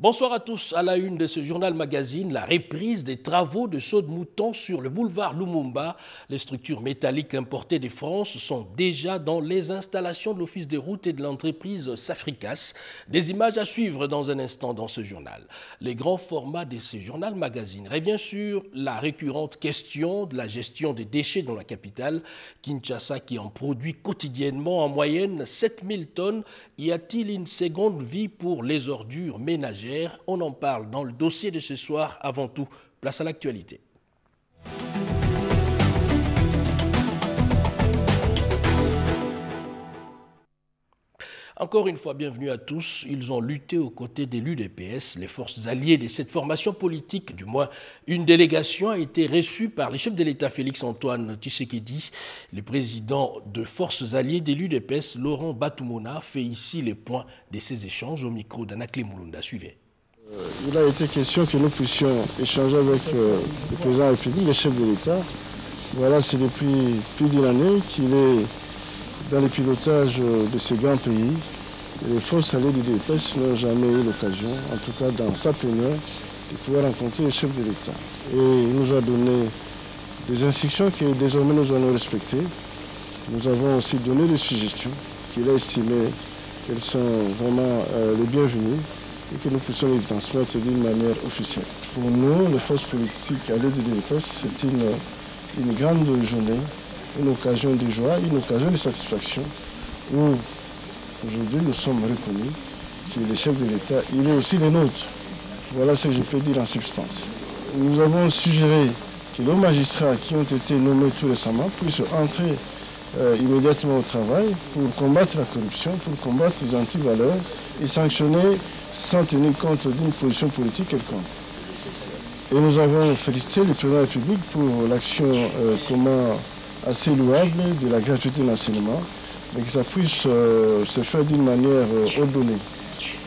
Bonsoir à tous. À la une de ce journal magazine, la reprise des travaux de saut de mouton sur le boulevard Lumumba. Les structures métalliques importées de France sont déjà dans les installations de l'Office des routes et de l'entreprise Safricas. Des images à suivre dans un instant dans ce journal. Les grands formats de ce journal magazine revient sur la récurrente question de la gestion des déchets dans la capitale. Kinshasa qui en produit quotidiennement en moyenne 7000 tonnes. Y a-t-il une seconde vie pour les ordures ménagères? On en parle dans le dossier de ce soir. Avant tout, place à l'actualité. Encore une fois, bienvenue à tous. Ils ont lutté aux côtés de l'UDPS, les forces alliées de cette formation politique. Du moins, une délégation a été reçue par le chef de l'État Félix-Antoine Tshisekedi. Le président de forces alliées de l'UDPS, Laurent Batoumona, fait ici les points de ces échanges au micro d'Anakle Mulunda. Suivez. Il a été question que nous puissions échanger avec le président de la République, le chef de l'État. Voilà, c'est depuis plus d'une année qu'il est dans le pilotage de ces grands pays. Les forces alliées du DPS n'ont jamais eu l'occasion, en tout cas dans sa plénière, de pouvoir rencontrer le chef de l'État. Et il nous a donné des instructions que désormais nous allons respecter. Nous avons aussi donné des suggestions qu'il a estimées qu'elles sont vraiment les bienvenues et que nous puissions les transmettre d'une manière officielle. Pour nous, les forces politiques alliées du DPS, c'est une grande journée, une occasion de joie, une occasion de satisfaction où aujourd'hui nous sommes reconnus que le chef de l'État, il est aussi le nôtre. Voilà ce que je peux dire en substance. Nous avons suggéré que les magistrats qui ont été nommés tout récemment puissent entrer immédiatement au travail pour combattre la corruption, pour combattre les antivaleurs et sanctionner sans tenir compte d'une position politique quelconque. Et nous avons félicité le président de la République pour l'action assez louable de la gratuité de l'enseignement, mais que ça puisse se faire d'une manière ordonnée.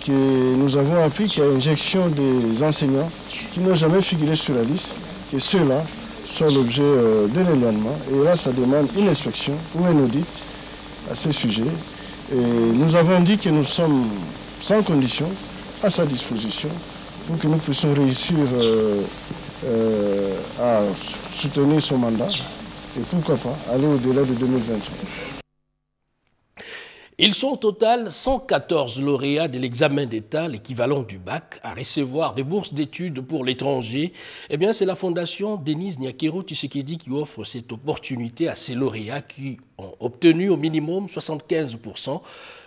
Que nous avons appris qu'il y a une injection des enseignants qui n'ont jamais figuré sur la liste, que ceux-là soient l'objet d'un éloignement. Et là, ça demande une inspection ou un audit à ce sujet. Et nous avons dit que nous sommes sans condition à sa disposition pour que nous puissions réussir à soutenir son mandat et pourquoi pas aller au-delà de 2023. Ils sont au total 114 lauréats de l'examen d'État, l'équivalent du bac, à recevoir des bourses d'études pour l'étranger. Eh bien, c'est la fondation Denise Nyakero Tshisekedi qui offre cette opportunité à ces lauréats qui ont obtenu au minimum 75%.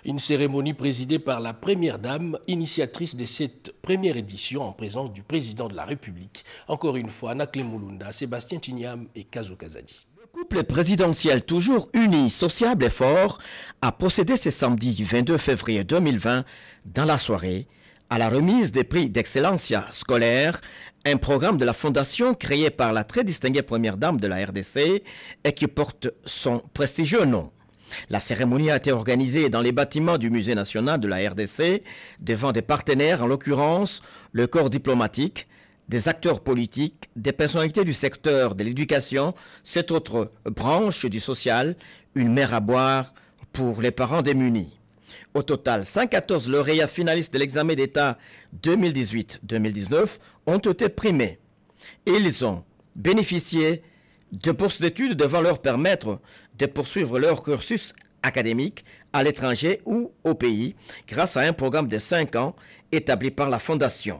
Une cérémonie présidée par la Première Dame, initiatrice de cette première édition en présence du Président de la République. Encore une fois, Anakle Mulunda, Sébastien Chinyam et Kazo Kazadi. Le couple présidentiel toujours uni, sociable et fort a procédé ce samedi 22 février 2020 dans la soirée à la remise des prix d'excellencia scolaire, un programme de la fondation créé par la très distinguée première dame de la RDC et qui porte son prestigieux nom. La cérémonie a été organisée dans les bâtiments du Musée national de la RDC devant des partenaires, en l'occurrence le corps diplomatique, des acteurs politiques, des personnalités du secteur de l'éducation, cette autre branche du social, une mer à boire pour les parents démunis. Au total, 114 lauréats finalistes de l'examen d'État 2018-2019 ont été primés. Ils ont bénéficié de bourses d'études devant leur permettre de poursuivre leur cursus académique à l'étranger ou au pays grâce à un programme de 5 ans établi par la Fondation.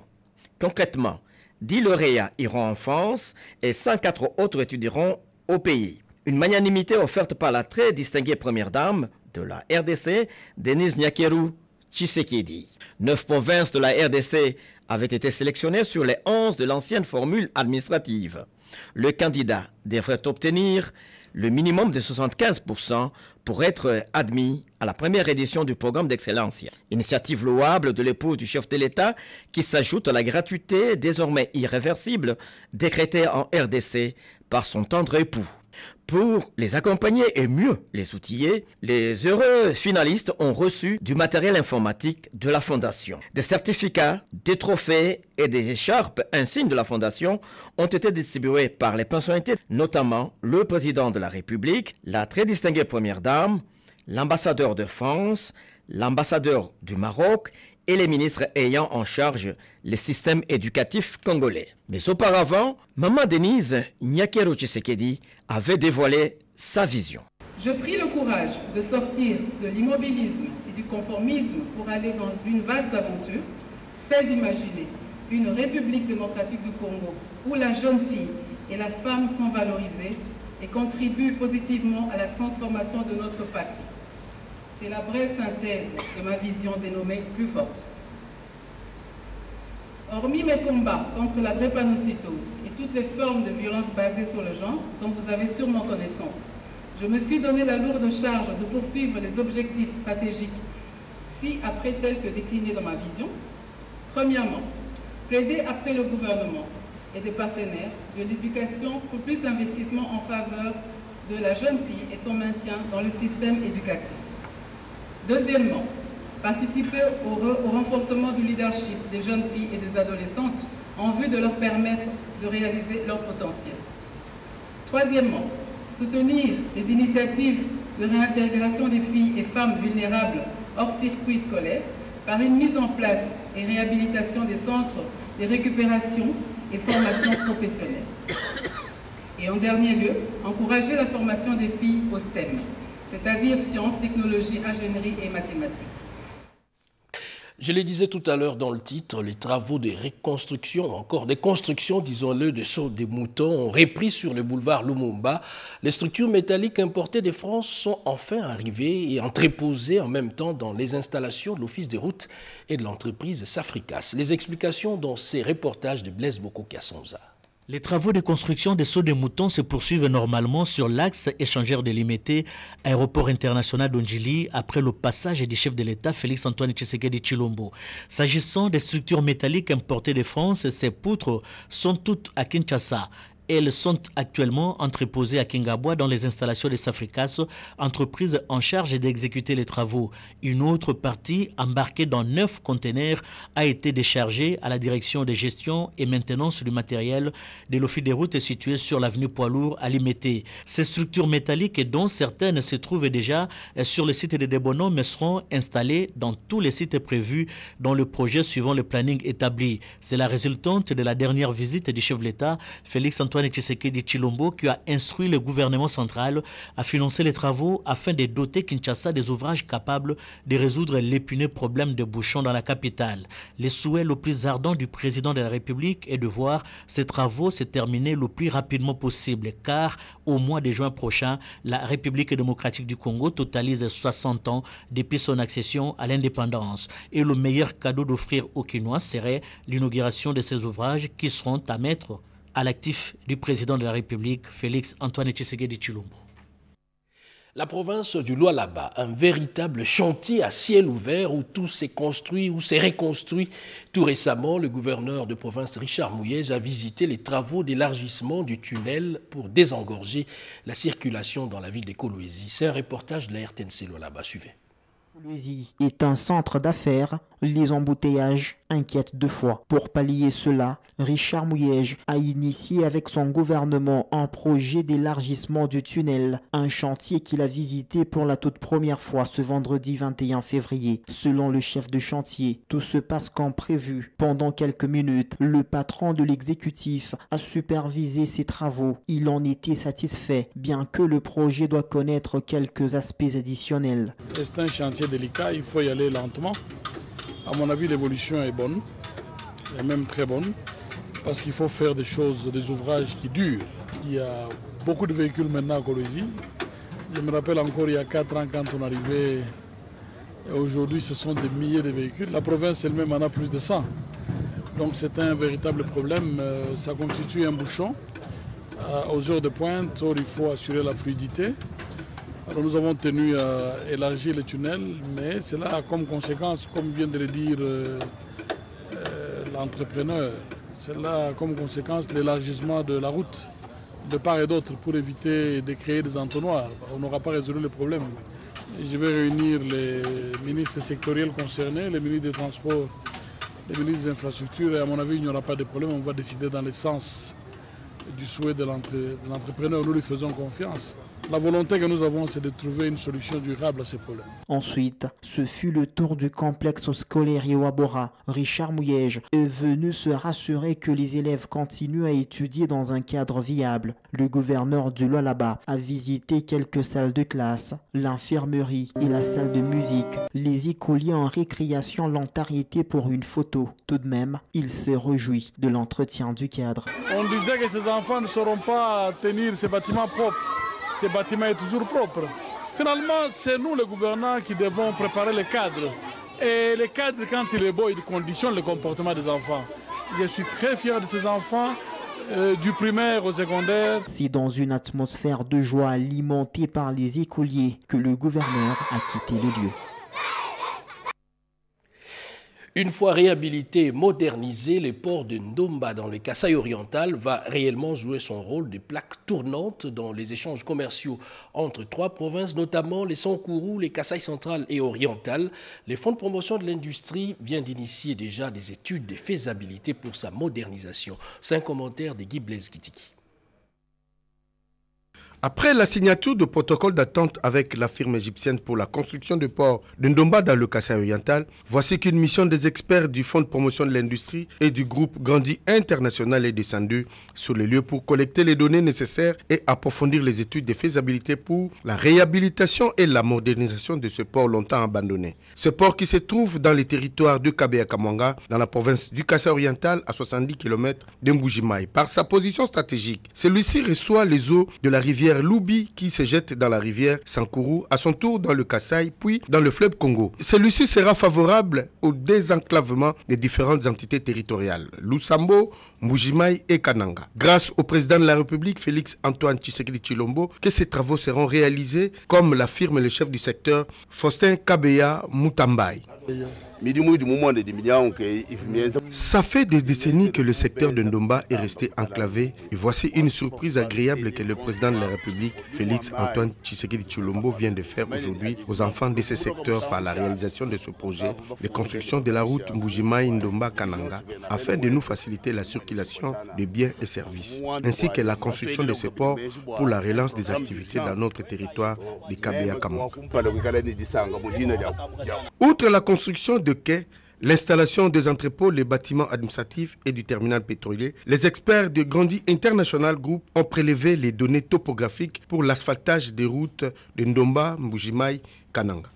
Concrètement, 10 lauréats iront en France et 104 autres étudieront au pays. Une magnanimité offerte par la très distinguée première dame de la RDC, Denise Nyakero Tshisekedi. 9 provinces de la RDC avaient été sélectionnées sur les 11 de l'ancienne formule administrative. Le candidat devrait obtenir le minimum de 75% pour être admis à la première édition du programme d'excellence. Initiative louable de l'épouse du chef de l'État qui s'ajoute à la gratuité désormais irréversible décrétée en RDC par son tendre époux. Pour les accompagner et mieux les outiller, les heureux finalistes ont reçu du matériel informatique de la Fondation. Des certificats, des trophées et des écharpes insignes de la Fondation ont été distribués par les personnalités, notamment le président de la République, la très distinguée première dame, l'ambassadeur de France, l'ambassadeur du Maroc et les ministres ayant en charge le système éducatif congolais. Mais auparavant, Maman Denise Nyakero Tshisekedi avait dévoilé sa vision. Je pris le courage de sortir de l'immobilisme et du conformisme pour aller dans une vaste aventure, celle d'imaginer une République démocratique du Congo où la jeune fille et la femme sont valorisées et contribuent positivement à la transformation de notre patrie. C'est la brève synthèse de ma vision dénommée Plus forte. Hormis mes combats contre la drépanocytose et toutes les formes de violence basées sur le genre dont vous avez sûrement connaissance, je me suis donné la lourde charge de poursuivre les objectifs stratégiques ci-après tels que déclinés dans ma vision. Premièrement, plaider après le gouvernement et des partenaires de l'éducation pour plus d'investissement en faveur de la jeune fille et son maintien dans le système éducatif. Deuxièmement, participer au renforcement du leadership des jeunes filles et des adolescentes en vue de leur permettre de réaliser leur potentiel. Troisièmement, soutenir les initiatives de réintégration des filles et femmes vulnérables hors circuit scolaire par une mise en place et réhabilitation des centres de récupération et formation professionnelle. Et en dernier lieu, encourager la formation des filles au STEM, c'est-à-dire sciences, technologies, ingénierie et mathématiques. Je le disais tout à l'heure dans le titre, les travaux de reconstruction, encore des constructions, disons-le, de sauts des moutons ont repris sur le boulevard Lumumba. Les structures métalliques importées de France sont enfin arrivées et entreposées en même temps dans les installations de l'Office des routes et de l'entreprise Safricas. Les explications dans ces reportages de Blaise Boko-Kasonza. Les travaux de construction des sauts de moutons se poursuivent normalement sur l'axe échangeur délimité aéroport international d'Ondjili après le passage du chef de l'État Félix-Antoine Tshisekedi Tshilombo. S'agissant des structures métalliques importées de France, ces poutres sont toutes à Kinshasa. Elles sont actuellement entreposées à Kingabwa dans les installations de Safricas, entreprise en charge d'exécuter les travaux. Une autre partie, embarquée dans 9 conteneurs, a été déchargée à la direction de gestion et maintenance du matériel de l'Office des routes situé sur l'avenue Poilour à Limete. Ces structures métalliques, dont certaines se trouvent déjà sur le site de Debonom, seront installées dans tous les sites prévus dans le projet suivant le planning établi. C'est la résultante de la dernière visite du chef de l'État, Félix-Antoine Tshisekedi Tshilombo, qui a instruit le gouvernement central à financer les travaux afin de doter Kinshasa des ouvrages capables de résoudre l'épineux problème de bouchons dans la capitale. Le souhait le plus ardent du président de la République est de voir ces travaux se terminer le plus rapidement possible, car au mois de juin prochain, la République démocratique du Congo totalise 60 ans depuis son accession à l'indépendance. Et le meilleur cadeau d'offrir aux Kinois serait l'inauguration de ces ouvrages qui seront à mettre à l'actif du président de la République, Félix-Antoine Tshisekedi Tshilombo. La province du Lualaba, un véritable chantier à ciel ouvert où tout s'est construit, où s'est reconstruit. Tout récemment, le gouverneur de province Richard Mouyej a visité les travaux d'élargissement du tunnel pour désengorger la circulation dans la ville de Kolwezi. C'est un reportage de la RTNC Lualaba. Suivez. Kolwezi est un centre d'affaires. Les embouteillages inquiètent 2 fois. Pour pallier cela, Richard Mouyej a initié avec son gouvernement un projet d'élargissement du tunnel, un chantier qu'il a visité pour la toute première fois ce vendredi 21 février. Selon le chef de chantier, tout se passe comme prévu. Pendant quelques minutes, le patron de l'exécutif a supervisé ces travaux. Il en était satisfait, bien que le projet doit connaître quelques aspects additionnels. C'est un chantier délicat, il faut y aller lentement. À mon avis, l'évolution est bonne, et même très bonne, parce qu'il faut faire des choses, des ouvrages qui durent. Il y a beaucoup de véhicules maintenant à Kolwezi. Je me rappelle encore il y a 4 ans quand on arrivait, et aujourd'hui ce sont des milliers de véhicules. La province elle-même en a plus de 100. Donc c'est un véritable problème, ça constitue un bouchon. Aux heures de pointe, il faut assurer la fluidité. Alors nous avons tenu à élargir le tunnel, mais cela a comme conséquence, comme vient de le dire l'entrepreneur, cela a comme conséquence l'élargissement de la route de part et d'autre pour éviter de créer des entonnoirs. On n'aura pas résolu le problème. Je vais réunir les ministres sectoriels concernés, les ministres des Transports, les ministres des Infrastructures, et à mon avis il n'y aura pas de problème, on va décider dans le sens du souhait de l'entrepreneur, nous lui faisons confiance. La volonté que nous avons, c'est de trouver une solution durable à ces problèmes. Ensuite, ce fut le tour du complexe scolaire Yewabora. Richard Mouyège est venu se rassurer que les élèves continuent à étudier dans un cadre viable. Le gouverneur du Lualaba a visité quelques salles de classe, l'infirmerie et la salle de musique. Les écoliers en récréation l'ont arrêté pour une photo. Tout de même, il s'est réjoui de l'entretien du cadre. On disait que ces enfants ne sauront pas tenir ces bâtiments propres. Ce bâtiment est toujours propre. Finalement, c'est nous, les gouvernants, qui devons préparer les cadres. Et les cadres, quand il est beau, ils conditionnent le comportement des enfants. Je suis très fier de ces enfants, du primaire au secondaire. C'est dans une atmosphère de joie alimentée par les écoliers que le gouverneur a quitté le lieu. Une fois réhabilité et modernisé, le port de Ndomba dans le Kasaï oriental va réellement jouer son rôle de plaque tournante dans les échanges commerciaux entre trois provinces, notamment les Sankourou, les Kasaï central et oriental. Le Fonds de promotion de l'industrie vient d'initier déjà des études de faisabilité pour sa modernisation. C'est un commentaire de Guy Blaise Kitiki. Après la signature de protocole d'attente avec la firme égyptienne pour la construction du port de Ndomba dans le Kasaï oriental, voici qu'une mission des experts du Fonds de promotion de l'industrie et du groupe Grandi International est descendue sur les lieux pour collecter les données nécessaires et approfondir les études de faisabilité pour la réhabilitation et la modernisation de ce port longtemps abandonné. Ce port qui se trouve dans les territoires de Kabea-Kamwanga, dans la province du Kasaï oriental, à 70 km de Mbujimaï. Par sa position stratégique, celui-ci reçoit les eaux de la rivière Loubi qui se jette dans la rivière Sankourou, à son tour dans le Kasaï, puis dans le fleuve Congo. Celui-ci sera favorable au désenclavement des différentes entités territoriales, Lusambo, Mbujimaï et Kananga. Grâce au président de la République, Félix Antoine Tshisekedi Tshilombo, que ces travaux seront réalisés, comme l'affirme le chef du secteur, Faustin Kabeya Mutambai. Ça fait des décennies que le secteur de Ndomba est resté enclavé et voici une surprise agréable que le président de la République, Félix Antoine Tshisekedi Tshilombo, vient de faire aujourd'hui aux enfants de ce secteur par la réalisation de ce projet de construction de la route Mbujimaï-Ndomba-Kananga afin de nous faciliter la circulation de biens et services, ainsi que la construction de ce port pour la relance des activités dans notre territoire de Kabea-Kamwanga. Outre la construction de quais, l'installation des entrepôts, les bâtiments administratifs et du terminal pétrolier, les experts de Grandi International Group ont prélevé les données topographiques pour l'asphaltage des routes de Ndomba, Mbujimaï, Kananga.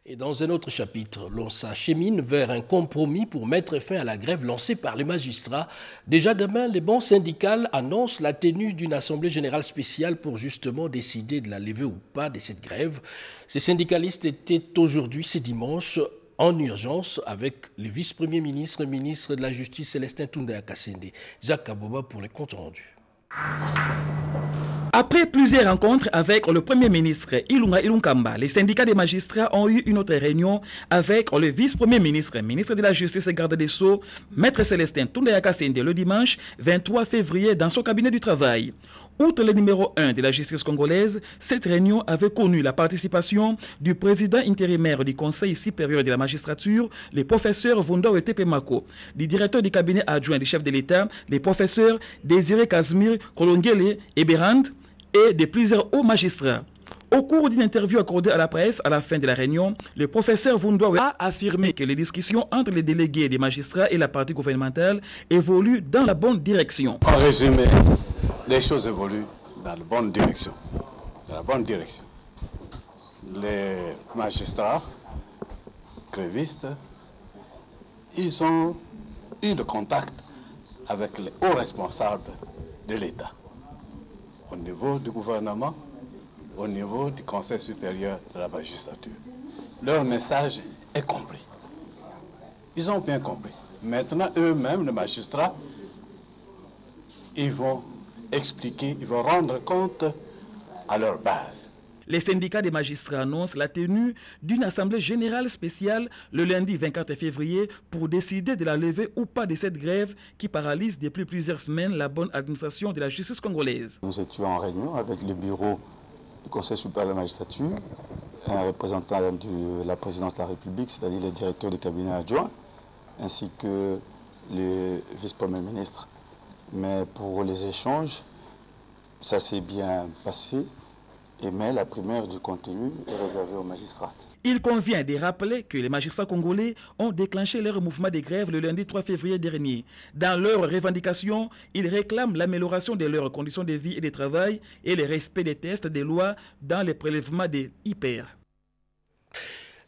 Et dans un autre chapitre, l'on s'achemine vers un compromis pour mettre fin à la grève lancée par les magistrats. Déjà demain, les bancs syndicales annoncent la tenue d'une assemblée générale spéciale pour justement décider de la lever ou pas de cette grève. Ces syndicalistes étaient aujourd'hui, ce dimanche, en urgence avec le vice-premier ministre, ministre de la Justice Célestin Toundaya Kassende. Jacques Kaboba pour les comptes rendus. Après plusieurs rencontres avec le Premier ministre Ilunga Ilunkamba, les syndicats des magistrats ont eu une autre réunion avec le vice-premier ministre, ministre de la Justice et garde des Sceaux, maître Célestin Toundaya Kassende, le dimanche 23 février dans son cabinet du travail. Outre le numéro 1 de la justice congolaise, cette réunion avait connu la participation du président intérimaire du Conseil supérieur de la magistrature, le professeur Vundao Tepemako, du directeur du cabinet adjoint du chef de l'État, les professeurs Désiré Casimir Kolongele et Berand, et de plusieurs hauts magistrats. Au cours d'une interview accordée à la presse à la fin de la réunion, le professeur Vundao a affirmé que les discussions entre les délégués des magistrats et la partie gouvernementale évoluent dans la bonne direction. En résumé, les choses évoluent dans la bonne direction. Dans la bonne direction. Les magistrats, grévistes, ils ont eu le contact avec les hauts responsables de l'État, au niveau du gouvernement, au niveau du Conseil supérieur de la magistrature. Leur message est compris. Ils ont bien compris. Maintenant, eux-mêmes, les magistrats, ils vont expliquer, ils vont rendre compte à leur base. Les syndicats des magistrats annoncent la tenue d'une assemblée générale spéciale le lundi 24 février pour décider de la levée ou pas de cette grève qui paralyse depuis plusieurs semaines la bonne administration de la justice congolaise. Nous étions en réunion avec le bureau du Conseil supérieur de la magistrature, un représentant de la présidence de la République, c'est-à-dire le directeur du cabinet adjoint, ainsi que le vice-premier ministre. Mais pour les échanges, ça s'est bien passé. mais la primeur du contenu est réservée aux magistrats. Il convient de rappeler que les magistrats congolais ont déclenché leur mouvement de grève le lundi 3 février dernier. Dans leurs revendications, ils réclament l'amélioration de leurs conditions de vie et de travail et le respect des tests des lois dans les prélèvements des IPR.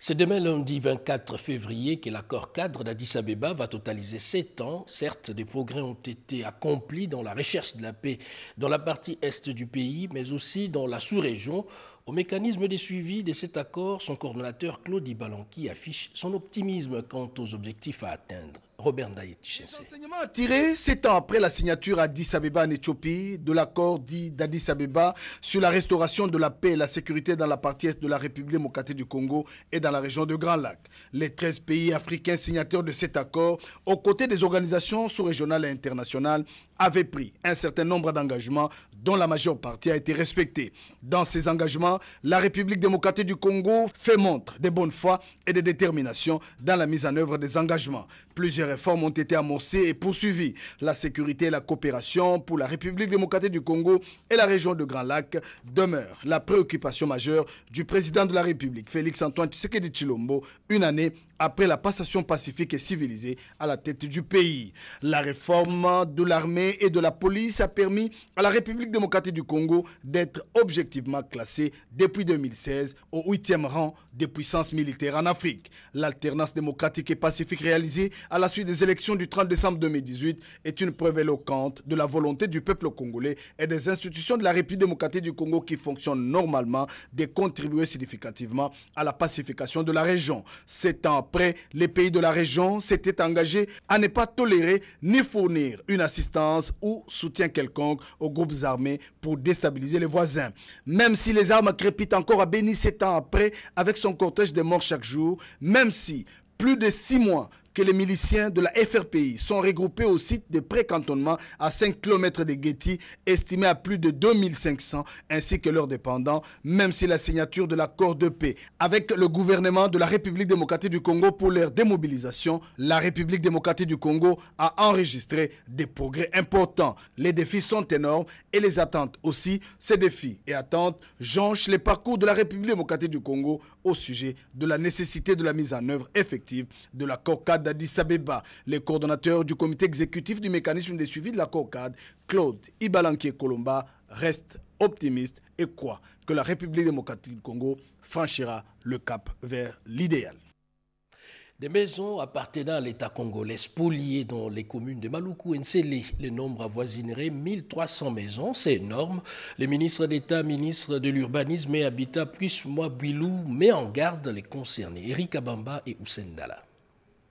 C'est demain lundi 24 février que l'accord cadre d'Addis Abeba va totaliser 7 ans. Certes, des progrès ont été accomplis dans la recherche de la paix dans la partie est du pays, mais aussi dans la sous-région. Au mécanisme de suivi de cet accord, son coordonnateur Claude Ibalanki affiche son optimisme quant aux objectifs à atteindre. Robert Ndaye-Tichense. L'enseignement tiré 7 ans après la signature à Addis Abeba en Éthiopie de l'accord dit d'Addis Abeba sur la restauration de la paix et la sécurité dans la partie est de la République démocratique du Congo et dans la région de Grand Lac. Les 13 pays africains signataires de cet accord, aux côtés des organisations sous-régionales et internationales, avaient pris un certain nombre d'engagements dont la majeure partie a été respectée. Dans ces engagements, la République démocratique du Congo fait montre de bonne foi et de détermination dans la mise en œuvre des engagements. Plusieurs réformes ont été amorcées et poursuivies. La sécurité et la coopération pour la République démocratique du Congo et la région de Grand Lac demeurent la préoccupation majeure du président de la République, Félix Antoine Tshisekedi Tshilombo, une année après la passation pacifique et civilisée à la tête du pays. La réforme de l'armée et de la police a permis à la République démocratique du Congo d'être objectivement classée depuis 2016 au 8e rang des puissances militaires en Afrique. L'alternance démocratique et pacifique réalisée à la suite des élections du 30 décembre 2018 est une preuve éloquente de la volonté du peuple congolais et des institutions de la République démocratique du Congo qui fonctionnent normalement de contribuer significativement à la pacification de la région. 7 ans après, les pays de la région s'étaient engagés à ne pas tolérer ni fournir une assistance ou soutien quelconque aux groupes armés pour déstabiliser les voisins. Même si les armes crépitent encore à Béni 7 ans après, avec son cortège de morts chaque jour, même si plus de 6 mois que les miliciens de la FRPI sont regroupés au site de précantonnement à 5 km de Guéti, estimé à plus de 2500, ainsi que leurs dépendants, même si la signature de l'accord de paix avec le gouvernement de la République démocratique du Congo pour leur démobilisation, la République démocratique du Congo a enregistré des progrès importants. Les défis sont énormes et les attentes aussi. Ces défis et attentes jonchent les parcours de la République démocratique du Congo au sujet de la nécessité de la mise en œuvre effective de l'accord cadre d'Addis Abeba. Les coordonnateurs du comité exécutif du mécanisme de suivi de l'accord cadre, Claude Ibalanki Kolomba, restent optimistes et croient que la République démocratique du Congo franchira le cap vers l'idéal. Des maisons appartenant à l'État congolais spoliées dans les communes de Maluku et Nsele. Le nombre avoisinerait 1300 maisons, c'est énorme. Le ministre d'État, ministre de l'Urbanisme et Habitat, Puismois Bouilou, met en garde les concernés. Eric Abamba et Hussein Dala.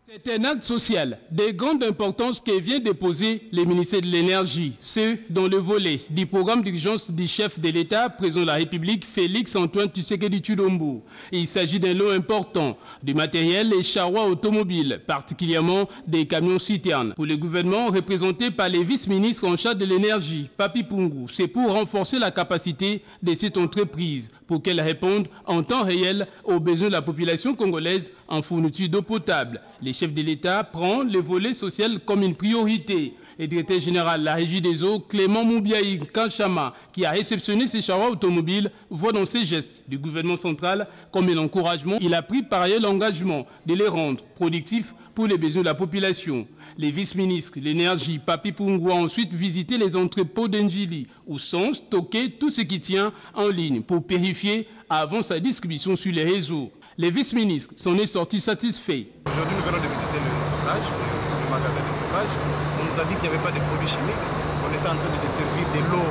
C'est un acte social de grande importance que vient déposer le ministère de l'Énergie, ce dans le volet du programme d'urgence du chef de l'État, président de la République, Félix Antoine Tshisekedi Tshilombo. Il s'agit d'un lot important du matériel et charrois automobiles, particulièrement des camions-citernes. Pour le gouvernement, représenté par les vice-ministres en charge de l'énergie, Papi Pungu, c'est pour renforcer la capacité de cette entreprise, pour qu'elle réponde en temps réel aux besoins de la population congolaise en fourniture d'eau potable. Le chef de l'État prend le volet social comme une priorité. Le directeur général de la Régie des eaux, Clément Moubiaï Kanchama, qui a réceptionné ces charrois automobiles, voit dans ces gestes du gouvernement central comme un encouragement. Il a pris par ailleurs l'engagement de les rendre productifs pour les besoins de la population. Les vice-ministres de l'énergie, Papi Pungu, ont ensuite visité les entrepôts d'Ndjili, où sont stockés tout ce qui tient en ligne pour purifier avant sa distribution sur les réseaux. Les vice-ministres s'en est sortis satisfaits. Aujourd'hui, nous venons de visiter le stockage, le magasin de stockage. On nous a dit qu'il n'y avait pas de produits chimiques. On est en train de servir de l'eau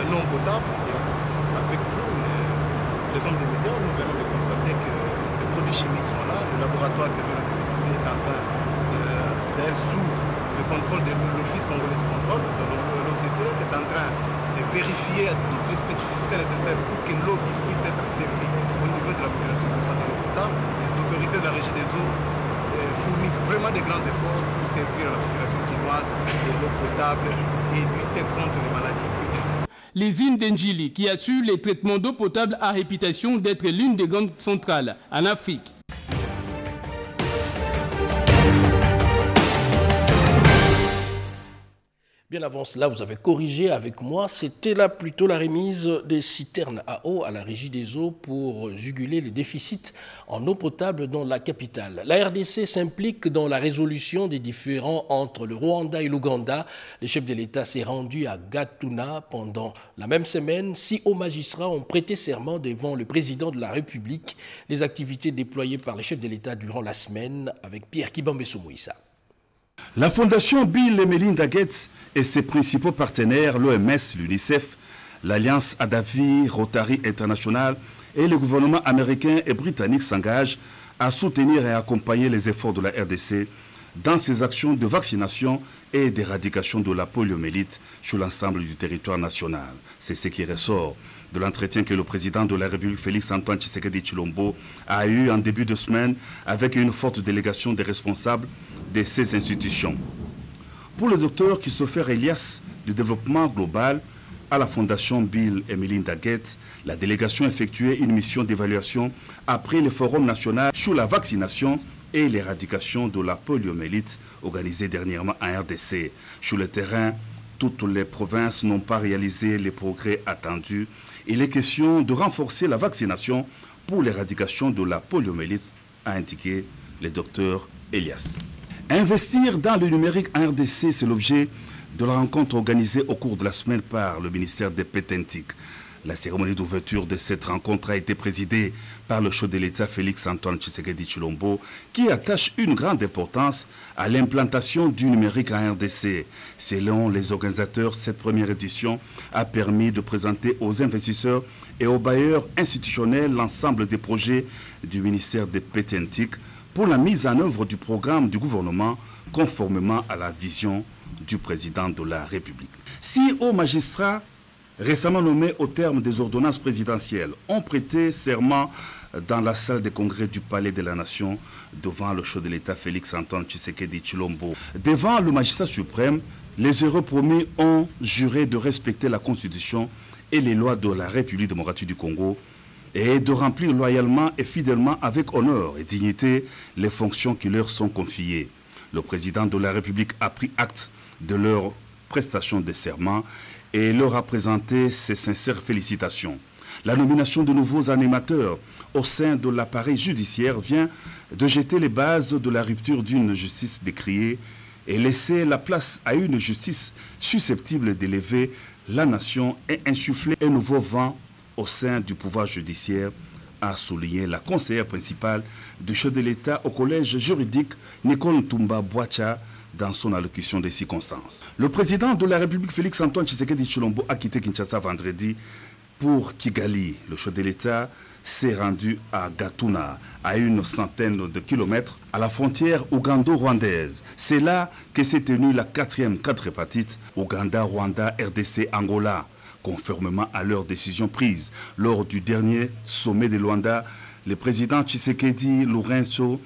non potable. Et avec vous, les hommes des médias, nous venons de constater que les produits chimiques sont là. Le laboratoire que nous venons de visiter est en train d'être sous le contrôle de l'Office congolais de contrôle. L'OCC est en train de vérifier toutes les spécificités nécessaires pour que l'eau puisse être servie au niveau de la population, que ce soit de l'eau potable. Les autorités de la Régie des eaux fournissent vraiment des grands efforts pour servir à la population quinoise de l'eau potable et lutter contre les maladies. L'usine d'Ndjili, qui assure les traitements d'eau potable, a réputation d'être l'une des grandes centrales en Afrique. Bien avant cela, vous avez corrigé avec moi, c'était là plutôt la remise des citernes à eau à la Régie des eaux pour juguler les déficits en eau potable dans la capitale. La RDC s'implique dans la résolution des différends entre le Rwanda et l'Ouganda. Le chef de l'État s'est rendu à Gatuna pendant la même semaine. 6 hauts magistrats ont prêté serment devant le président de la République. Les activités déployées par le chef de l'État durant la semaine avec Pierre Kibambe-Soumouissa. La Fondation Bill et Melinda Gates et ses principaux partenaires, l'OMS, l'UNICEF, l'Alliance Adavi, Rotary International et le gouvernement américain et britannique s'engagent à soutenir et accompagner les efforts de la RDC dans ses actions de vaccination et d'éradication de la poliomyélite sur l'ensemble du territoire national. C'est ce qui ressort de l'entretien que le président de la République, Félix Antoine Tshisekedi Tshilombo, a eu en début de semaine avec une forte délégation des responsables de ces institutions. Pour le docteur Christopher Elias du développement global à la Fondation Bill et Melinda Gates, la délégation effectuait une mission d'évaluation après le Forum national sur la vaccination et l'éradication de la poliomyélite organisé dernièrement en RDC. Sur le terrain, toutes les provinces n'ont pas réalisé les progrès attendus. Il est question de renforcer la vaccination pour l'éradication de la poliomyélite, a indiqué le docteur Elias. Investir dans le numérique en RDC, c'est l'objet de la rencontre organisée au cours de la semaine par le ministère des Pétentic. La cérémonie d'ouverture de cette rencontre a été présidée par le chef de l'État Félix Antoine Tshisekedi Tshilombo, qui attache une grande importance à l'implantation du numérique en RDC. Selon les organisateurs, cette première édition a permis de présenter aux investisseurs et aux bailleurs institutionnels l'ensemble des projets du ministère des Pétentic pour la mise en œuvre du programme du gouvernement conformément à la vision du président de la République. 6 hauts magistrats récemment nommés au terme des ordonnances présidentielles ont prêté serment dans la salle des congrès du Palais de la Nation devant le chef de l'État Félix Antoine Tshisekedi Tshilombo. Devant le magistrat suprême, les heureux promis ont juré de respecter la Constitution et les lois de la République démocratique du Congo et de remplir loyalement et fidèlement avec honneur et dignité les fonctions qui leur sont confiées. Le président de la République a pris acte de leur prestation de serment et leur a présenté ses sincères félicitations. La nomination de nouveaux animateurs au sein de l'appareil judiciaire vient de jeter les bases de la rupture d'une justice décriée et laisser la place à une justice susceptible d'élever la nation et insuffler un nouveau vent au sein du pouvoir judiciaire, a souligné la conseillère principale du chef de l'État au collège juridique Nicole Ntumba Boacha dans son allocution des circonstances. Le président de la République Félix Antoine Tshisekedi Tshilombo a quitté Kinshasa vendredi pour Kigali. Le chef de l'État s'est rendu à Gatuna, à une centaine de kilomètres à la frontière ougando-rwandaise. C'est là que s'est tenue la 4e quadripartite Ouganda, Rwanda, RDC, Angola. Conformément à leur décision prise lors du dernier sommet de Luanda, le président Tshisekedi, Lourenço,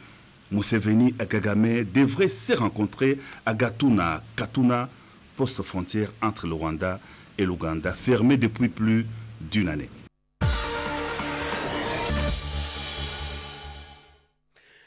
Museveni et Kagame devraient se rencontrer à Gatuna, Katuna, poste frontière entre le Rwanda et l'Ouganda, fermé depuis plus d'une année.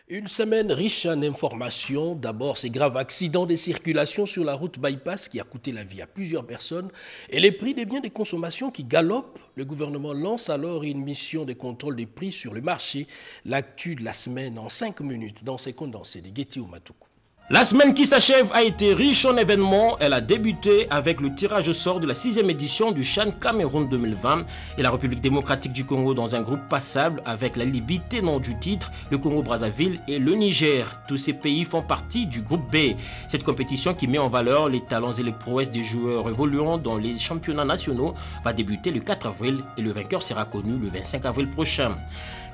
Une semaine riche en informations. D'abord, ces graves accidents de circulation sur la route bypass qui a coûté la vie à plusieurs personnes et les prix des biens de consommation qui galopent. Le gouvernement lance alors une mission de contrôle des prix sur le marché. L'actu de la semaine en 5 minutes dans ces condensés de Getty Omatuku. La semaine qui s'achève a été riche en événements. Elle a débuté avec le tirage au sort de la 6e édition du CHAN Cameroun 2020 et la République démocratique du Congo dans un groupe passable avec la Libye tenant du titre, le Congo-Brazzaville et le Niger. Tous ces pays font partie du groupe B. Cette compétition qui met en valeur les talents et les prouesses des joueurs évoluant dans les championnats nationaux va débuter le 4 avril et le vainqueur sera connu le 25 avril prochain.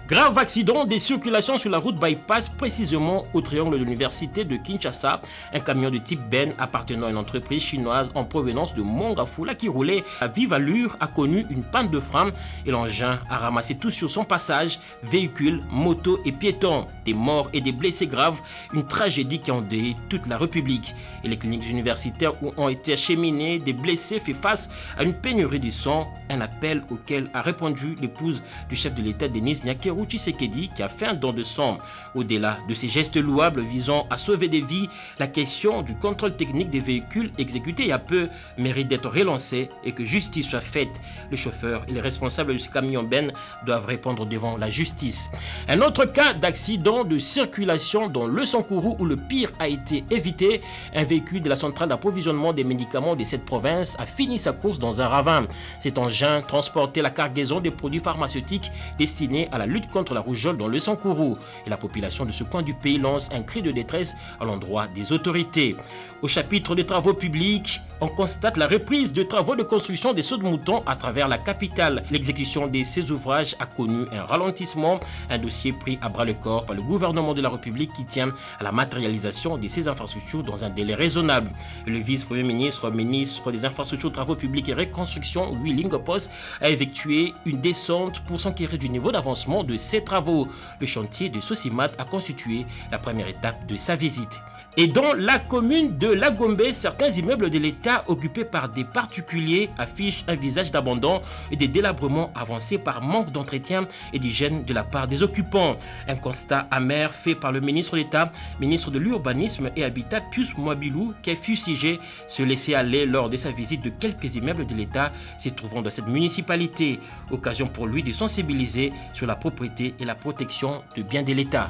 Grave accident des circulations sur la route bypass, précisément au triangle de l'université de Kinshasa. Un camion de type Ben appartenant à une entreprise chinoise en provenance de Mongafula qui roulait à vive allure a connu une panne de frein et l'engin a ramassé tout sur son passage, véhicules, motos et piétons. Des morts et des blessés graves, une tragédie qui a endeuillé toute la République. Et les cliniques universitaires où ont été acheminés des blessés fait face à une pénurie de sang, un appel auquel a répondu l'épouse du chef de l'État Denise Nyakeru Bassirou Tshisekedi qui a fait un don de sang. Au-delà de ces gestes louables visant à sauver des vies, la question du contrôle technique des véhicules exécutés il y a peu mérite d'être relancée et que justice soit faite. Le chauffeur et les responsables de ce camion Ben doivent répondre devant la justice. Un autre cas d'accident de circulation dans le Sankourou où le pire a été évité. Un véhicule de la centrale d'approvisionnement des médicaments de cette province a fini sa course dans un ravin. Cet engin transportait la cargaison des produits pharmaceutiques destinés à la lutte contre la rougeole dans le Sankourou. Et la population de ce coin du pays lance un cri de détresse à l'endroit des autorités. Au chapitre des travaux publics, on constate la reprise de travaux de construction des sauts de moutons à travers la capitale. L'exécution de ces ouvrages a connu un ralentissement, un dossier pris à bras le corps par le gouvernement de la République qui tient à la matérialisation de ces infrastructures dans un délai raisonnable. Le vice-premier ministre, ministre des infrastructures, travaux publics et reconstruction, Willing Post, a effectué une descente pour s'enquérir du niveau d'avancement de ces travaux. Le chantier de Sosimat a constitué la première étape de sa visite. Et dans la commune de Lagombe, certains immeubles de l'État occupés par des particuliers affichent un visage d'abandon et des délabrements avancés par manque d'entretien et d'hygiène de la part des occupants. Un constat amer fait par le ministre d'État, ministre de l'Urbanisme et Habitat, Pius Mwabilou, qui a fustigé se laisser aller lors de sa visite de quelques immeubles de l'État se trouvant dans cette municipalité. Occasion pour lui de sensibiliser sur la propriété et la protection de biens de l'État.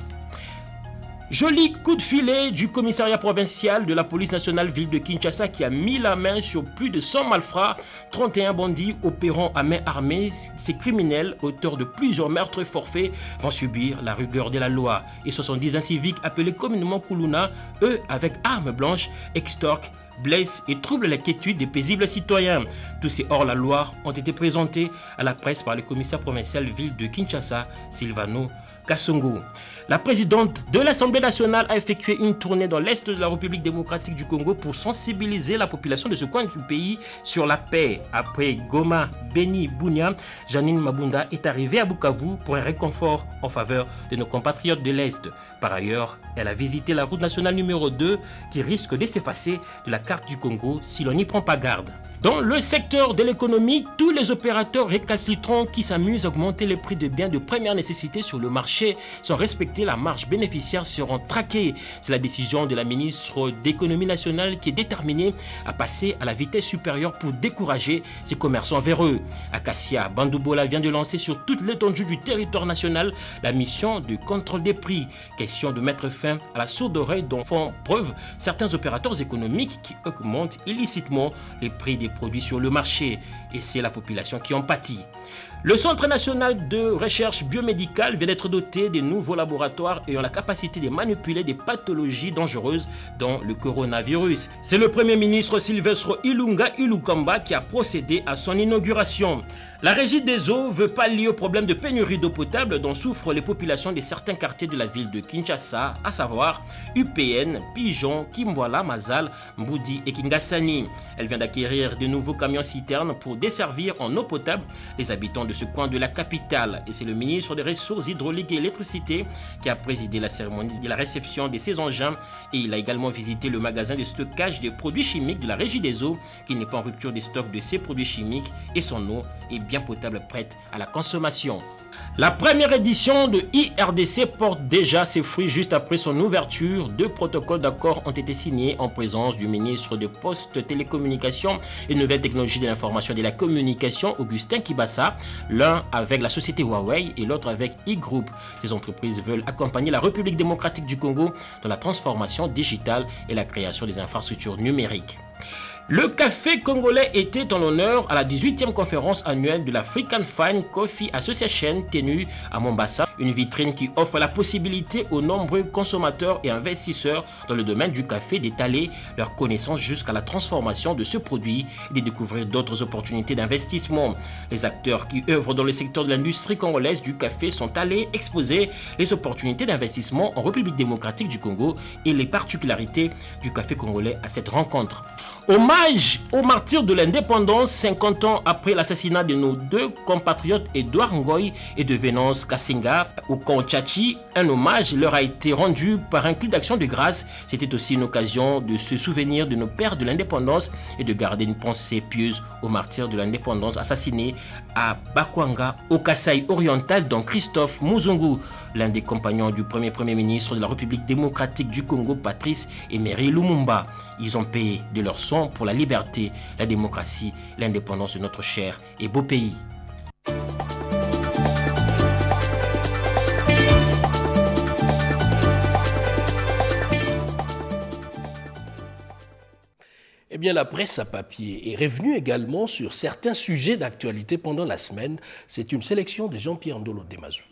Joli coup de filet du commissariat provincial de la police nationale ville de Kinshasa qui a mis la main sur plus de 100 malfrats, 31 bandits opérant à main armée. Ces criminels, auteurs de plusieurs meurtres forfaits, vont subir la rigueur de la loi. Et 70 inciviques appelés communément Koulouna, eux avec armes blanches, extorquent, blessent et troublent la quiétude des paisibles citoyens. Tous ces hors-la-loi ont été présentés à la presse par le commissaire provincial ville de Kinshasa, Silvano Kassongo. La présidente de l'Assemblée nationale a effectué une tournée dans l'est de la République démocratique du Congo pour sensibiliser la population de ce coin du pays sur la paix. Après Goma, Beni, Bunia, Janine Mabunda est arrivée à Bukavu pour un réconfort en faveur de nos compatriotes de l'Est. Par ailleurs, elle a visité la route nationale numéro 2 qui risque de s'effacer de la carte du Congo si l'on n'y prend pas garde. Dans le secteur de l'économie, tous les opérateurs récalcitrants qui s'amusent à augmenter les prix de biens de première nécessité sur le marché sans respecter la marge bénéficiaire seront traqués. C'est la décision de la ministre d'économie nationale qui est déterminée à passer à la vitesse supérieure pour décourager ces commerçants véreux. Acacia Bandoubola vient de lancer sur toute l'étendue du territoire national la mission de contrôle des prix. Question de mettre fin à la sourde oreille dont font preuve certains opérateurs économiques qui augmentent illicitement les prix des produits sur le marché, et c'est la population qui en pâtit. Le Centre national de recherche biomédicale vient d'être doté de nouveaux laboratoires ayant la capacité de manipuler des pathologies dangereuses dont le coronavirus. C'est le Premier ministre Sylvestre Ilunga Ilukamba qui a procédé à son inauguration. La Régie des eaux veut pas lier au problème de pénurie d'eau potable dont souffrent les populations de certains quartiers de la ville de Kinshasa, à savoir UPN, Pigeon, Kimwala, Mazal, Mboudi et Kingasani. Elle vient d'acquérir de nouveaux camions-citernes pour desservir en eau potable les habitants de ce coin de la capitale. Et c'est le ministre des Ressources hydrauliques et électricité qui a présidé la cérémonie de la réception de ces engins. Et il a également visité le magasin de stockage des produits chimiques de la Régie des eaux qui n'est pas en rupture des stocks de ces produits chimiques et son eau est bien potable prête à la consommation. La première édition de IRDC porte déjà ses fruits juste après son ouverture. 2 protocoles d'accord ont été signés en présence du ministre des Postes, Télécommunications et Nouvelles Technologies de l'Information et de la Communication, Augustin Kibassa, l'un avec la société Huawei et l'autre avec e-Group. Ces entreprises veulent accompagner la République démocratique du Congo dans la transformation digitale et la création des infrastructures numériques. Le café congolais était en l'honneur à la 18e conférence annuelle de l'African Fine Coffee Association tenue à Mombasa, une vitrine qui offre la possibilité aux nombreux consommateurs et investisseurs dans le domaine du café d'étaler leurs connaissances jusqu'à la transformation de ce produit et de découvrir d'autres opportunités d'investissement. Les acteurs qui œuvrent dans le secteur de l'industrie congolaise du café sont allés exposer les opportunités d'investissement en République démocratique du Congo et les particularités du café congolais à cette rencontre. Hommage Hommage aux martyrs de l'indépendance 50 ans après l'assassinat de nos deux compatriotes Edouard Ngoy et de Venance Kassenga au camp Tchachi. Un hommage leur a été rendu par un cri d'action de grâce. C'était aussi une occasion de se souvenir de nos pères de l'indépendance et de garder une pensée pieuse aux martyrs de l'indépendance assassinés à Bakwanga au Kasaï oriental, dont Christophe Muzungu, l'un des compagnons du premier ministre de la République démocratique du Congo, Patrice Emery Lumumba. Ils ont payé de leur sang pour la liberté, la démocratie, l'indépendance de notre cher et beau pays. Eh bien, la presse à papier est revenue également sur certains sujets d'actualité pendant la semaine. C'est une sélection de Jean-Pierre Ndolo Demazou.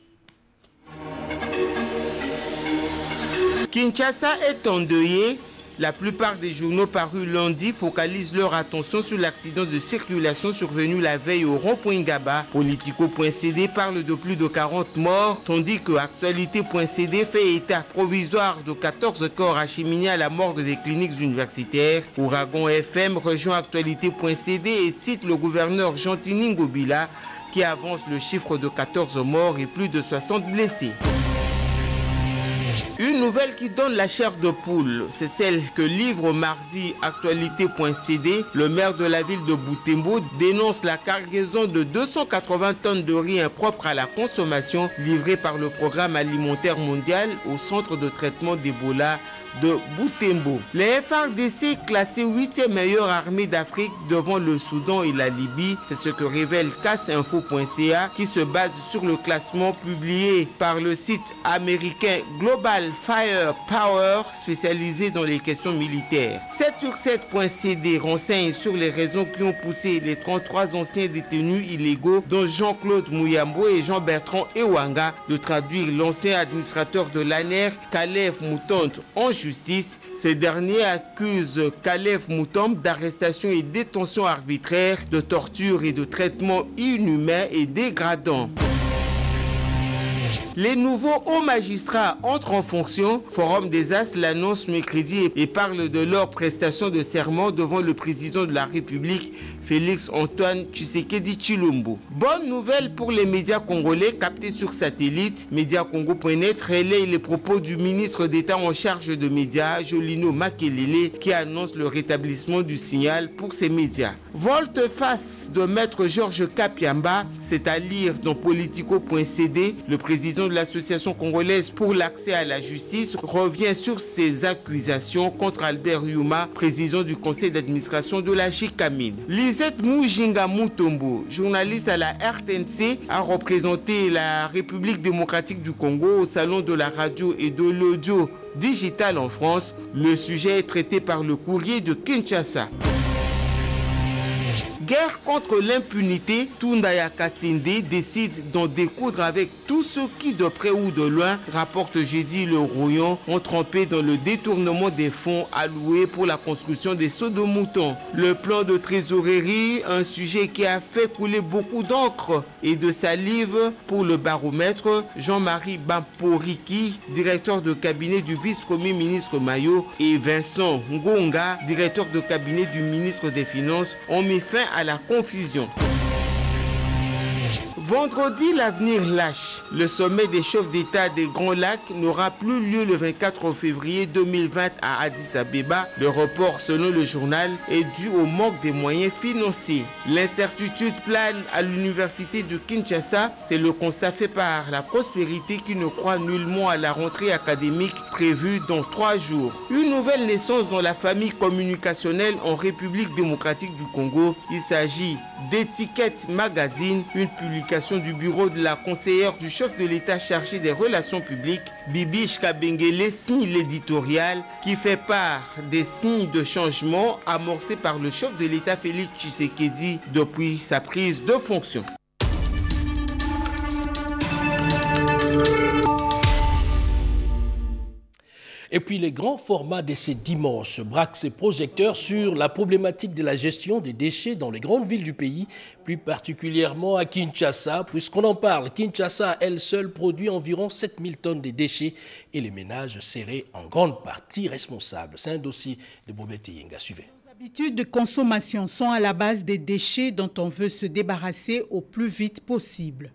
Kinshasa est endeuillée. La plupart des journaux parus lundi focalisent leur attention sur l'accident de circulation survenu la veille au rond-point Gaba. Politico.cd parle de plus de 40 morts, tandis que Actualité.cd fait état provisoire de 14 corps acheminés à la morgue des cliniques universitaires. Ouragan FM rejoint Actualité.cd et cite le gouverneur Jean-Tini Ngobila qui avance le chiffre de 14 morts et plus de 60 blessés. Une nouvelle qui donne la chair de poule, c'est celle que livre mardi Actualité.cd. Le maire de la ville de Butembo dénonce la cargaison de 280 tonnes de riz impropre à la consommation livrée par le programme alimentaire mondial au centre de traitement d'Ebola de Butembo. Les FARDC classés 8e meilleure armée d'Afrique devant le Soudan et la Libye, c'est ce que révèle cassinfo.ca qui se base sur le classement publié par le site américain Global Firepower spécialisé dans les questions militaires. 7sur7.cd renseigne sur les raisons qui ont poussé les 33 anciens détenus illégaux dont Jean-Claude Mouyambo et Jean-Bertrand Ewanga de traduire l'ancien administrateur de l'ANER Kalev Moutonte en justice. Ces derniers accusent Kalev Moutombe d'arrestation et détention arbitraire, de torture et de traitement inhumain et dégradant. Les nouveaux hauts magistrats entrent en fonction. Forum des As l'annonce mercredi et parle de leur prestation de serment devant le président de la République, Félix-Antoine Tshisekedi Tshilombo. Bonne nouvelle pour les médias congolais captés sur satellite. Mediacongo.net relaye les propos du ministre d'État en charge de médias, Jolino Makelele, qui annonce le rétablissement du signal pour ces médias. Volte-face de maître Georges Kapiamba, c'est à lire dans Politico.cd. Le président de l'association congolaise pour l'accès à la justice revient sur ses accusations contre Albert Yuma, président du conseil d'administration de la JICAMIN. Lisette Mujinga Mutombo, journaliste à la RTNC, a représenté la République démocratique du Congo au salon de la radio et de l'audio digital en France. Le sujet est traité par le courrier de Kinshasa. Guerre contre l'impunité, Tundaya Kasinde décide d'en découdre avec tous ceux qui, de près ou de loin, rapporte jeudi le Rouillon, ont trempé dans le détournement des fonds alloués pour la construction des seaux de moutons. Le plan de trésorerie, un sujet qui a fait couler beaucoup d'encre et de salive pour le baromètre. Jean-Marie Bamporiki, directeur de cabinet du vice-premier ministre Mayo, et Vincent Ngonga, directeur de cabinet du ministre des Finances, ont mis fin à la confusion. Vendredi, l'avenir lâche. Le sommet des chefs d'État des Grands Lacs n'aura plus lieu le 24 février 2020 à Addis Abeba. Le report, selon le journal, est dû au manque des moyens financiers. L'incertitude plane à l'université de Kinshasa. C'est le constat fait par la Prospérité qui ne croit nullement à la rentrée académique prévue dans 3 jours. Une nouvelle naissance dans la famille communicationnelle en République démocratique du Congo. Il s'agit d'Étiquette Magazine, une publication du bureau de la conseillère du chef de l'État chargé des relations publiques, Bibiche Kabengele, signe l'éditorial qui fait part des signes de changement amorcés par le chef de l'État Félix Tshisekedi depuis sa prise de fonction. Et puis les grands formats de ces dimanches braquent ses projecteurs sur la problématique de la gestion des déchets dans les grandes villes du pays, plus particulièrement à Kinshasa, puisqu'on en parle. Kinshasa, elle seule, produit environ 7000 tonnes de déchets et les ménages seraient en grande partie responsables. C'est un dossier de Bobette Yenga. Suivez. Les habitudes de consommation sont à la base des déchets dont on veut se débarrasser au plus vite possible.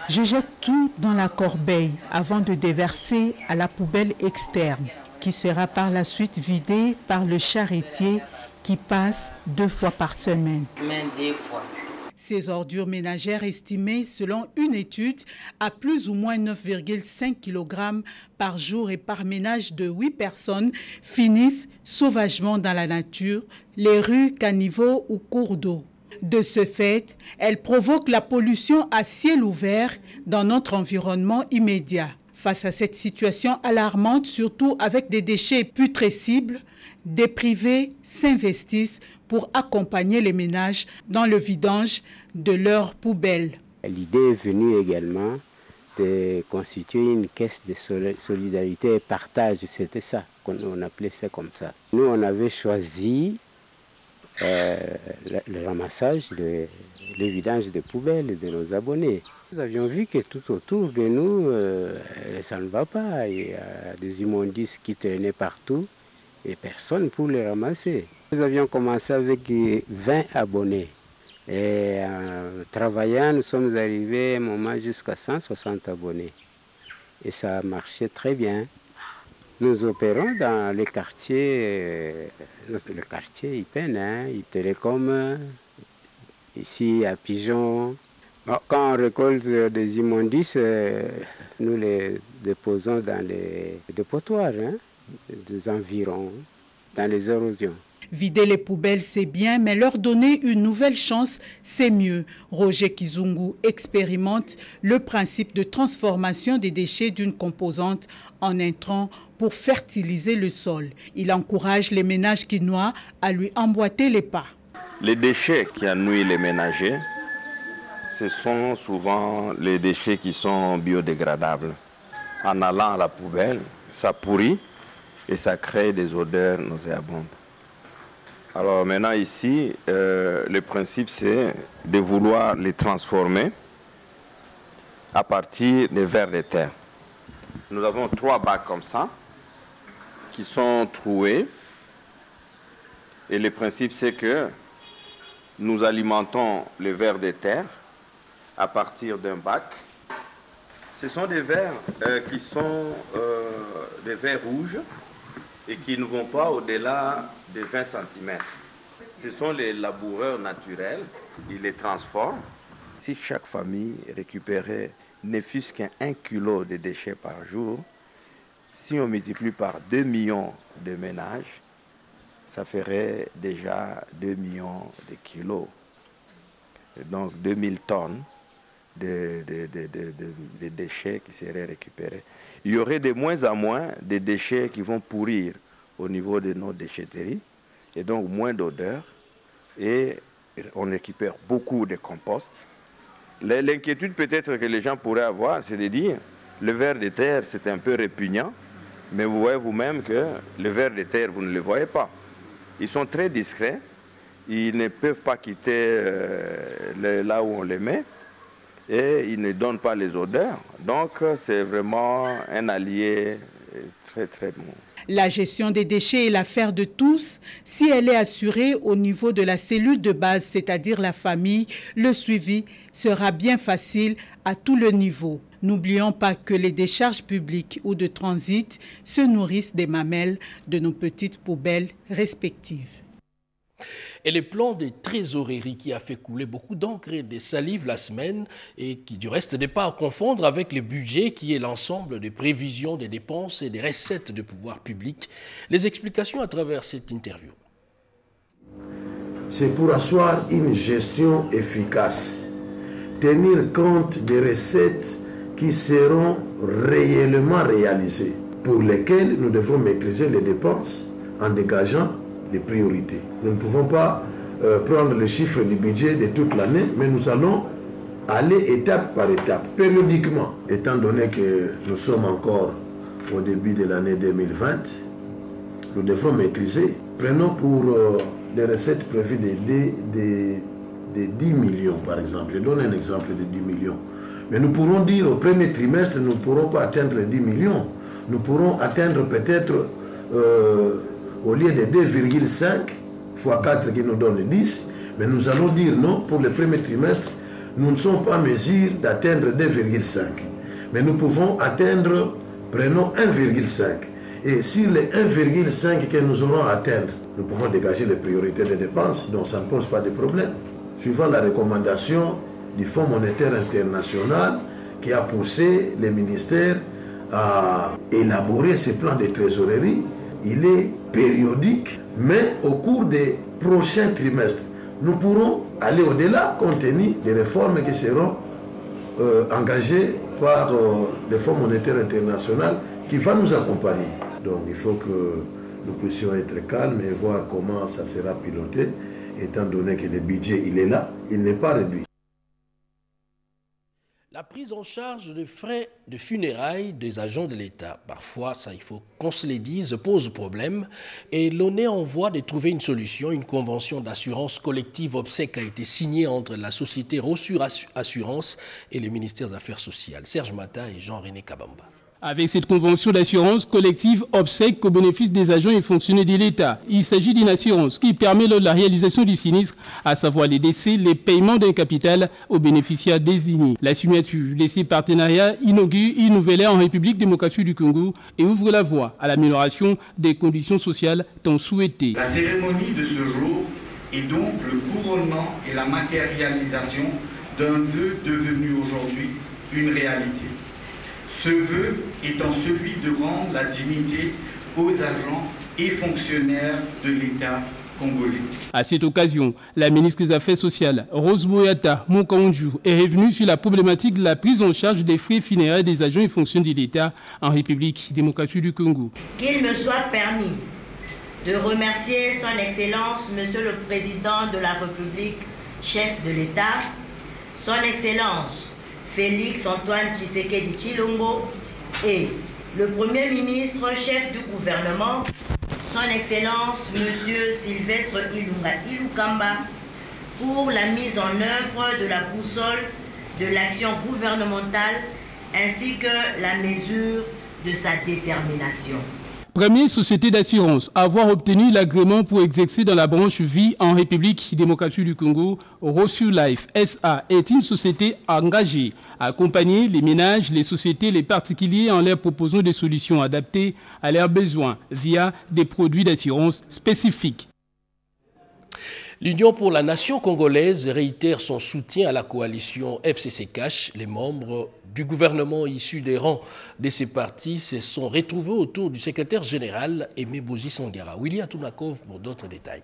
Je jette tout dans la corbeille avant de déverser à la poubelle externe, qui sera par la suite vidée par le charretier qui passe 2 fois par semaine. Ces ordures ménagères estimées, selon une étude, à plus ou moins 9,5 kg par jour et par ménage de 8 personnes, finissent sauvagement dans la nature, les rues, caniveaux ou cours d'eau. De ce fait, elles provoquent la pollution à ciel ouvert dans notre environnement immédiat. Face à cette situation alarmante, surtout avec des déchets putrescibles, des privés s'investissent pour accompagner les ménages dans le vidange de leurs poubelles. L'idée est venue également de constituer une caisse de solidarité et partage. C'était ça, on appelait ça comme ça. Nous, on avait choisi le ramassage, le vidange des poubelles de nos abonnés. Nous avions vu que tout autour de nous, ça ne va pas. Il y a des immondices qui traînaient partout et personne pour les ramasser. Nous avions commencé avec 20 abonnés. Et en travaillant, nous sommes arrivés à un moment jusqu'à 160 abonnés. Et ça a marché très bien. Nous opérons dans les quartiers, le quartier Ipen, Télécom, ici à Pigeon. Quand on récolte des immondices, nous les déposons dans les dépotoirs, des environs, dans les érosions. Vider les poubelles, c'est bien, mais leur donner une nouvelle chance, c'est mieux. Roger Kizungu expérimente le principe de transformation des déchets d'une composante en intrant pour fertiliser le sol. Il encourage les ménages quinois à lui emboîter les pas. Les déchets qui ennuient les ménagers, ce sont souvent les déchets qui sont biodégradables. En allant à la poubelle, ça pourrit et ça crée des odeurs nauséabondes. Alors maintenant ici, le principe c'est de vouloir les transformer à partir des vers de terre. Nous avons 3 bacs comme ça qui sont troués et le principe c'est que nous alimentons les vers de terre à partir d'un bac. Ce sont des vers qui sont des vers rouges et qui ne vont pas au-delà de 20 cm. Ce sont les laboureurs naturels, ils les transforment. Si chaque famille récupérait ne fût-ce qu'un kilo de déchets par jour, si on multiplie par 2 millions de ménages, ça ferait déjà 2 millions de kilos. Donc 2000 tonnes de déchets qui seraient récupérés. Il y aurait de moins en moins de déchets qui vont pourrir au niveau de nos déchetteries et donc moins d'odeur et on récupère beaucoup de compost. L'inquiétude peut-être que les gens pourraient avoir, c'est de dire le ver de terre c'est un peu répugnant, mais vous voyez vous-même que le ver de terre vous ne le voyez pas. Ils sont très discrets, ils ne peuvent pas quitter là où on les met et ils ne donnent pas les odeurs. Donc c'est vraiment un allié très très bon. La gestion des déchets est l'affaire de tous. Si elle est assurée au niveau de la cellule de base, c'est-à-dire la famille, le suivi sera bien facile à tout le niveau. N'oublions pas que les décharges publiques ou de transit se nourrissent des mamelles de nos petites poubelles respectives. Et le plan de trésorerie qui a fait couler beaucoup d'encre et de salive la semaine et qui du reste n'est pas à confondre avec le budget qui est l'ensemble des prévisions des dépenses et des recettes de pouvoir public. Les explications à travers cette interview. C'est pour asseoir une gestion efficace, tenir compte des recettes qui seront réellement réalisées, pour lesquelles nous devons maîtriser les dépenses en dégageant des priorités. Nous ne pouvons pas prendre le chiffre du budget de toute l'année, mais nous allons aller étape par étape, périodiquement. Étant donné que nous sommes encore au début de l'année 2020, nous devons maîtriser. Prenons pour des recettes prévues de 10 millions, par exemple. Je donne un exemple de 10 millions. Mais nous pourrons dire au premier trimestre, nous ne pourrons pas atteindre les 10 millions. Nous pourrons atteindre peut-être au lieu de 2,5 fois 4 qui nous donne 10, mais nous allons dire non, pour le premier trimestre, nous ne sommes pas en mesure d'atteindre 2,5. Mais nous pouvons atteindre, prenons 1,5. Et sur les 1,5 que nous aurons à atteindre, nous pouvons dégager les priorités des dépenses, donc ça ne pose pas de problème. Suivant la recommandation du Fonds monétaire international qui a poussé les ministères à élaborer ce plan de trésorerie, il est périodique, mais au cours des prochains trimestres, nous pourrons aller au-delà compte tenu des réformes qui seront engagées par le Fonds monétaire international qui va nous accompagner. Donc il faut que nous puissions être calmes et voir comment ça sera piloté, étant donné que le budget il est là, il n'est pas réduit. La prise en charge des frais de funérailles des agents de l'État, parfois, ça il faut qu'on se le dise, pose problème et l'on est en voie de trouver une solution. Une convention d'assurance collective obsèque a été signée entre la société Rossure Assurance et le ministère des Affaires sociales. Serge Mata et Jean-René Kabamba. Avec cette convention d'assurance collective obsèque au bénéfice des agents et fonctionnaires de l'État, il s'agit d'une assurance qui permet lors de la réalisation du sinistre, à savoir les décès, les paiements d'un capital aux bénéficiaires désignés. La signature de ces partenariats inaugure une nouvelle ère en République démocratique du Congo et ouvre la voie à l'amélioration des conditions sociales tant souhaitées. La cérémonie de ce jour est donc le couronnement et la matérialisation d'un vœu devenu aujourd'hui une réalité. Ce vœu étant celui de rendre la dignité aux agents et fonctionnaires de l'État congolais. À cette occasion, la ministre des Affaires sociales, Rose Boyata Mokaondjou, est revenue sur la problématique de la prise en charge des frais funéraires des agents et fonctionnaires de l'État en République démocratique du Congo. Qu'il me soit permis de remercier Son Excellence, Monsieur le Président de la République, chef de l'État, Son Excellence Félix Antoine Tshisekedi Tshilombo et le Premier ministre, chef du gouvernement, Son Excellence Monsieur Sylvestre Ilunga pour la mise en œuvre de la boussole de l'action gouvernementale ainsi que la mesure de sa détermination. Première société d'assurance à avoir obtenu l'agrément pour exercer dans la branche vie en République démocratique du Congo, Rossure Life SA est une société engagée à accompagner les ménages, les sociétés et les particuliers en leur proposant des solutions adaptées à leurs besoins via des produits d'assurance spécifiques. L'Union pour la nation congolaise réitère son soutien à la coalition FCC-CACH. Les membres du gouvernement issus des rangs de ces partis se sont retrouvés autour du secrétaire général Aimé Boji Sangara. Willy Atounakov pour d'autres détails.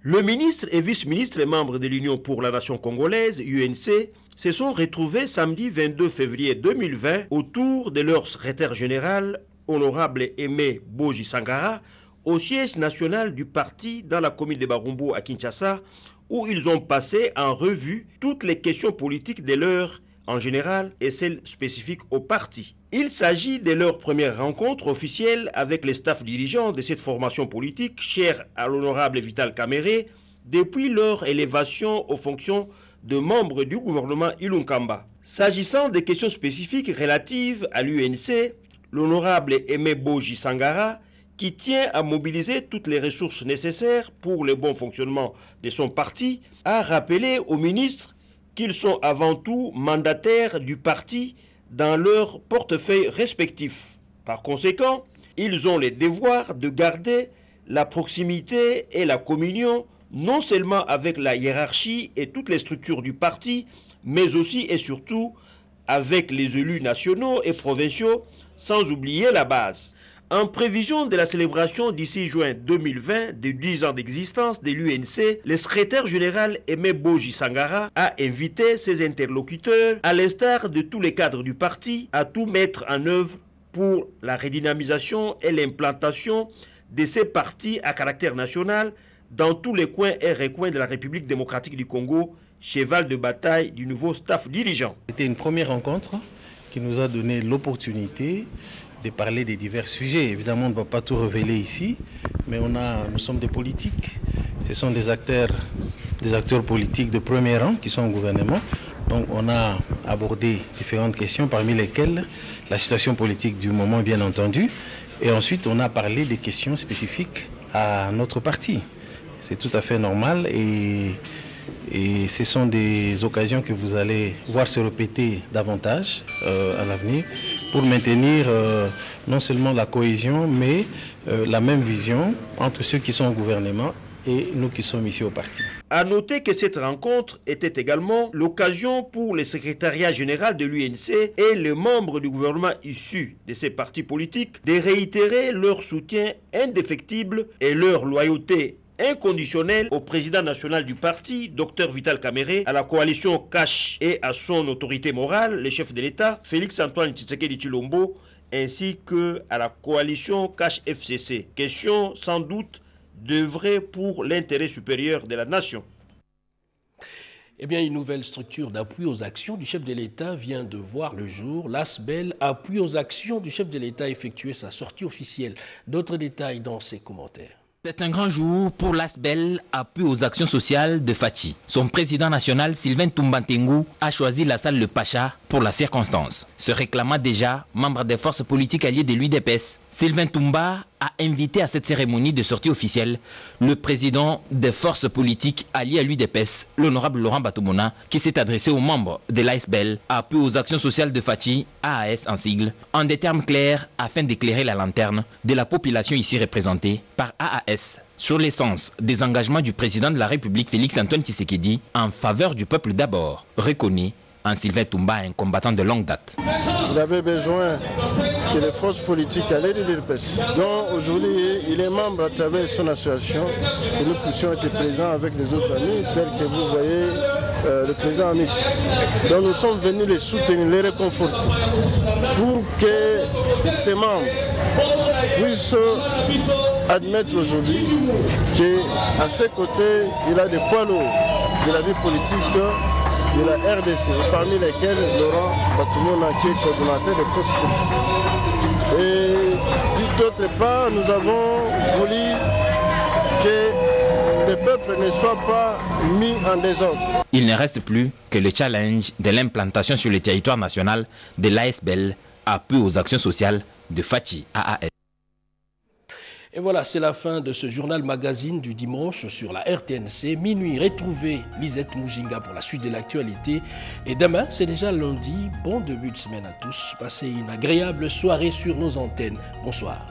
Le ministre et vice-ministre membres de l'Union pour la nation congolaise, UNC, se sont retrouvés samedi 22 février 2020 autour de leur secrétaire général, honorable Aimé Boji Sangara, au siège national du parti dans la commune de Barumbu à Kinshasa, où ils ont passé en revue toutes les questions politiques de l'heure en général et celles spécifiques au parti. Il s'agit de leur première rencontre officielle avec les staffs dirigeants de cette formation politique, chère à l'honorable Vital Kamerhe, depuis leur élévation aux fonctions de membres du gouvernement Ilunkamba. S'agissant des questions spécifiques relatives à l'UNC, l'honorable Aimé Boji Sangara, qui tient à mobiliser toutes les ressources nécessaires pour le bon fonctionnement de son parti, a rappelé aux ministres qu'ils sont avant tout mandataires du parti dans leurs portefeuilles respectifs. Par conséquent, ils ont le devoir de garder la proximité et la communion non seulement avec la hiérarchie et toutes les structures du parti, mais aussi et surtout avec les élus nationaux et provinciaux, sans oublier la base. En prévision de la célébration d'ici juin 2020 de 10 ans d'existence de l'UNC, le secrétaire général Aimé Boji Sangara a invité ses interlocuteurs, à l'instar de tous les cadres du parti, à tout mettre en œuvre pour la redynamisation et l'implantation de ces partis à caractère national dans tous les coins et recoins de la République démocratique du Congo, cheval de bataille du nouveau staff dirigeant. C'était une première rencontre qui nous a donné l'opportunité de parler des divers sujets. Évidemment, on ne va pas tout révéler ici, mais nous sommes des politiques. Ce sont des acteurs politiques de premier rang qui sont au gouvernement. Donc on a abordé différentes questions, parmi lesquelles la situation politique du moment, bien entendu, Et ensuite, on a parlé des questions spécifiques à notre parti. C'est tout à fait normal et ce sont des occasions que vous allez voir se répéter davantage à l'avenir pour maintenir non seulement la cohésion, mais la même vision entre ceux qui sont au gouvernement et nous qui sommes ici au parti. À noter que cette rencontre était également l'occasion pour le secrétariat général de l'UNC et les membres du gouvernement issus de ces partis politiques de réitérer leur soutien indéfectible et leur loyauté inconditionnelle au président national du parti, Dr Vital Kamerhe, à la coalition Cash et à son autorité morale, le chef de l'État, Félix-Antoine Tshisekedi Tshilombo, ainsi que à la coalition Cash FCC. Question sans doute d'œuvrer pour l'intérêt supérieur de la nation. Eh bien, une nouvelle structure d'appui aux actions du chef de l'État vient de voir le jour. L'ASBEL, appui aux actions du chef de l'État, a effectué sa sortie officielle. D'autres détails dans ses commentaires. C'est un grand jour pour l'ASBEL, appui aux actions sociales de Fachi. Son président national, Sylvain Toumbantengu, a choisi la salle Le Pacha pour la circonstance. Se réclamant déjà membre des forces politiques alliées de l'UDPS, Sylvain Toumba a invité à cette cérémonie de sortie officielle le président des forces politiques alliées à l'UDPS, l'honorable Laurent Batoumona, qui s'est adressé aux membres de l'ASBEL, appui aux actions sociales de Fachi, AAS en sigle, en des termes clairs afin d'éclairer la lanterne de la population ici représentée par AAS sur l'essence des engagements du président de la République Félix-Antoine Tshisekedi en faveur du peuple d'abord, reconnu en Sylvain Toumba, un combattant de longue date. Il avait besoin que les forces politiques allaient de l'UDPS. Donc aujourd'hui, il est membre à travers son association, que nous puissions être présents avec les autres amis, tels que vous voyez le président Amici. Donc nous sommes venus les soutenir, les réconforter, pour que ces membres puissent admettre aujourd'hui qu'à ses côtés, il a des poids lourds de la vie politique de la RDC, parmi lesquels Laurent Batoumona, qui est coordonnateur des forces politiques. Et d'autre part, nous avons voulu que le peuple ne soit pas mis en désordre. Il ne reste plus que le challenge de l'implantation sur le territoire national de l'ASBEL, appui aux actions sociales de Fachi AAS. Et voilà, c'est la fin de ce journal magazine du dimanche sur la RTNC. Minuit, retrouvez Lisette Moujinga pour la suite de l'actualité. Et demain, c'est déjà lundi. Bon début de semaine à tous. Passez une agréable soirée sur nos antennes. Bonsoir.